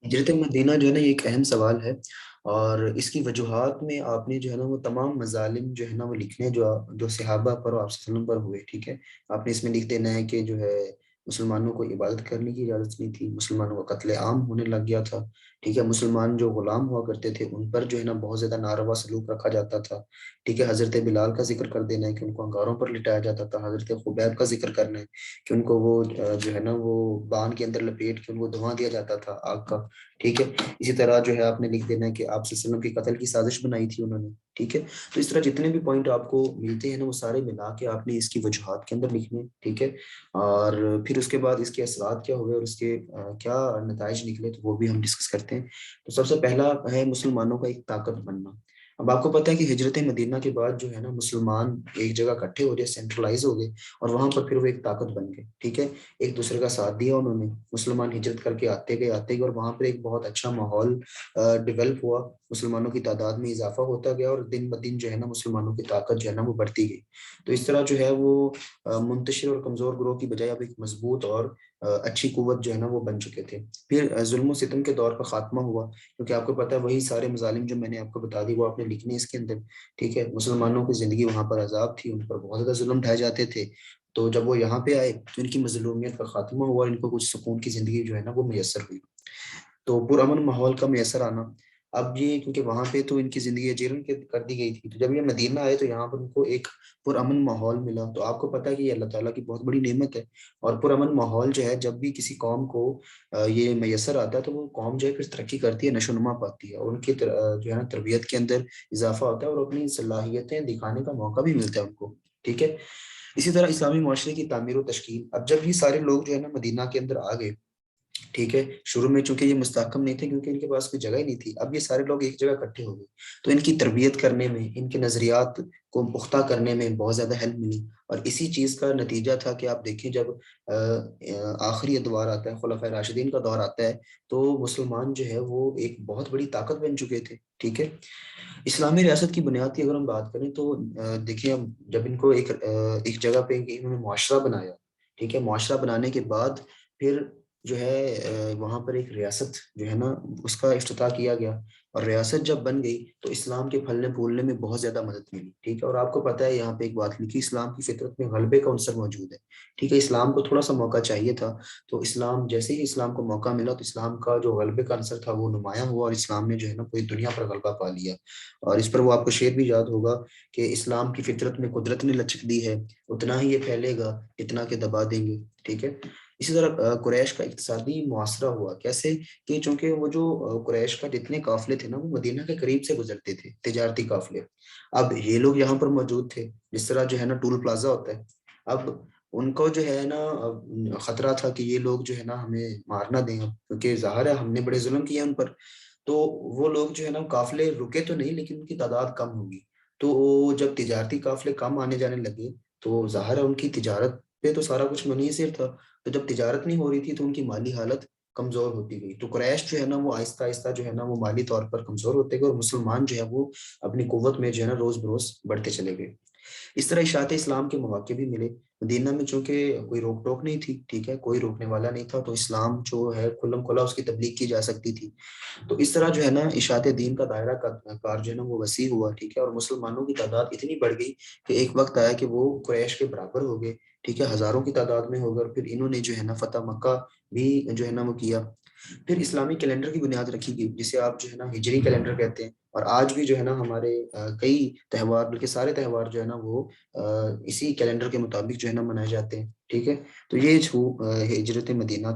हिजरत मदीना जो है ना ये एक अहम सवाल है। और इसकी वजूहात में आपने जो है ना वो तमाम मज़ालिम जो है ना वो लिखने जो सहाबा पर और आप वसल्लम पर हुए, ठीक है। आपने इसमें लिख देना है कि जो है मुसलमानों को इबादत करने की इजाज़त नहीं थी, मुसलमानों का कत्ले आम होने लग गया था, ठीक है। मुसलमान जो गुलाम हुआ करते थे उन पर जो है ना बहुत ज़्यादा नारवा सलूक रखा जाता था, ठीक है। हज़रत बिलाल का जिक्र कर देना है कि उनको अंगारों पर लिटाया जाता था। हज़रत खुबैब का जिक्र करना है कि उनको वो जो है ना वो बांध के अंदर लपेट के उनको धुआं दिया जाता था आग का, ठीक है। इसी तरह जो है आपने लिख देना है कि आप वसल्लम की कत्ल की साजिश बनाई थी उन्होंने, ठीक है। तो इस तरह जितने भी पॉइंट आपको मिलते हैं ना वो सारे मिला के आपने इसकी वजूहात के अंदर लिखने, ठीक है। और फिर उसके बाद इसके असरात क्या हुए और उसके क्या नताइज निकले, तो वो भी हम डिस्कस करते हैं। तो सबसे पहला है मुसलमानों का एक ताकत बनना। अब आपको पता है कि हिजरत मदीना के बाद जो है ना मुसलमान एक जगह इकट्ठे हो गए, सेंट्रलाइज हो गए, और वहां पर फिर वो एक ताकत बन गए, ठीक है। एक दूसरे का साथ दिया उन्होंने, मुसलमान हिजरत करके आते गए और वहां पर एक बहुत अच्छा माहौल डेवलप हुआ। मुसलमानों की तादाद में इजाफा होता गया और दिन ब दिन जो है ना मुसलमानों की ताकत जो है ना वो बढ़ती गई। तो इस तरह जो है वो मुंतशिर और कमजोर ग्रोह की बजाय अब एक मजबूत और अच्छी कुव्वत जो है ना वो बन चुके थे। फिर जुल्म सितम के दौर का खात्मा हुआ, क्योंकि आपको पता है वही सारे मजालिम जो मैंने आपको बता दी वो आपने लिखने इसके अंदर, ठीक है। मुसलमानों की जिंदगी वहां पर अजाब थी, उन पर बहुत ज्यादा जुल्म ढाए जाते थे। तो जब वो यहाँ पे आए तो इनकी मजलूमियत का खात्मा हुआ और इनको कुछ सुकून की जिंदगी जो है ना वो मैसर हुई। तो पुरअमन माहौल का मैसर आना। अब ये क्योंकि वहां पे तो इनकी जिंदगी जीर्ण कर दी गई थी, तो जब ये मदीना आए तो यहाँ पर उनको एक पुरअमन माहौल मिला। तो आपको पता है कि ये अल्लाह ताला की बहुत बड़ी नेमत है। और पुरअमन माहौल जो है जब भी किसी कौम को ये मैसर आता है तो वो कौम जो है फिर तरक्की करती है, नशोनुमा पाती है, और उनकी जो है ना तरबियत के अंदर इजाफा होता है और अपनी सलाहियतें दिखाने का मौका भी मिलता है उनको, ठीक है। इसी तरह इस्लामी माशरे की तामीर और तश्कील। अब जब ये सारे लोग जो है ना मदीना के अंदर आ गए, ठीक है। शुरू में चूंकि ये मुस्तहकम नहीं थे क्योंकि इनके पास कोई जगह ही नहीं थी, अब ये सारे लोग एक जगह इकट्ठे हो गए, तो इनकी तरबियत करने में, इनके नजरियात को पुख्ता करने में बहुत ज्यादा हेल्प मिली। और इसी चीज का नतीजा था कि आप देखें जब आखिरी दौर आता है, खुलफाए राशिदीन का दौर आता है, तो मुसलमान जो है वो एक बहुत बड़ी ताकत बन चुके थे, ठीक है। इस्लामी रियासत की बुनियाद की अगर हम बात करें तो देखिए हम जब इनको एक जगह पे इन्होंने मुआशरा बनाया, ठीक है। मुआशरा बनाने के बाद फिर जो है वहां पर एक रियासत जो है ना उसका इफ्तिताह किया गया। और रियासत जब बन गई तो इस्लाम के फलने फूलने में बहुत ज्यादा मदद मिली, ठीक है। और आपको पता है यहाँ पे एक बात लिखी, इस्लाम की फितरत में गलबे का अनसर मौजूद है, ठीक है। इस्लाम को थोड़ा सा मौका चाहिए था, तो इस्लाम जैसे ही इस्लाम को मौका मिला तो इस्लाम का जो गलबे का अंसर था वो नुमाया हुआ और इस्लाम ने जो है ना पूरी दुनिया पर गलबा पा लिया। और इस पर वो आपको शेर भी याद होगा कि इस्लाम की फितरत में कुदरत ने लचक दी है, उतना ही ये फैलेगा जितना के दबा देंगे, ठीक है। इसी तरह कुरैश का इक्तिसादी मुआसरा हुआ कैसे, कि चूंकि वो जो कुरैश का जितने काफिले थे ना वो मदीना के करीब से गुजरते थे, तिजारती काफिले। अब ये लोग यहाँ पर मौजूद थे, जिस तरह जो है ना टूल प्लाजा होता है। अब उनको जो है ना खतरा था कि ये लोग जो है ना हमें मार ना दें, क्योंकि जाहिर है हमने बड़े जुल्म किए उन पर। तो वो लोग जो है ना काफिले रुके तो नहीं लेकिन उनकी तादाद कम होगी। तो जब तिजारती काफिले कम आने जाने लगे तो जाहिर है उनकी तिजारत पे तो सारा कुछ मुनहिसर था। तो जब तिजारत नहीं हो रही थी तो उनकी माली हालत कमजोर होती गई। तो कुरैश जो है ना वो आहिस्ता आहिस्ता जो है ना वो माली तौर पर कमजोर होते गए, और मुसलमान जो है वो अपनी कुव्वत में जो है ना रोज बरोज बढ़ते चले गए। इस तरह इशात इस्लाम के मौके भी मिले। मदीना में चूंकि कोई रोक टोक नहीं थी, ठीक है, कोई रोकने वाला नहीं था, तो इस्लाम जो है खुल्लम खुला उसकी तबलीग की जा सकती थी। तो इस तरह जो है ना इशात दीन का दायरा का कार जो है ना वो वसी हुआ, ठीक है। और मुसलमानों की तादाद इतनी बढ़ गई कि एक वक्त आया कि वो कुरैश के बराबर हो गए, ठीक है, हजारों की तादाद में हो गए। और फिर इन्होंने जो है ना फतह मक्का भी जो है ना वो किया। फिर इस्लामी कैलेंडर की बुनियाद रखी गई, जिसे आप जो है ना हिजरी कैलेंडर कहते हैं। और आज भी जो है ना हमारे कई त्योहार, बल्कि सारे त्योहार जो है ना वो इसी कैलेंडर के मुताबिक जो है ना मनाए जाते हैं, ठीक है। तो ये जो हिजरत मदीना था।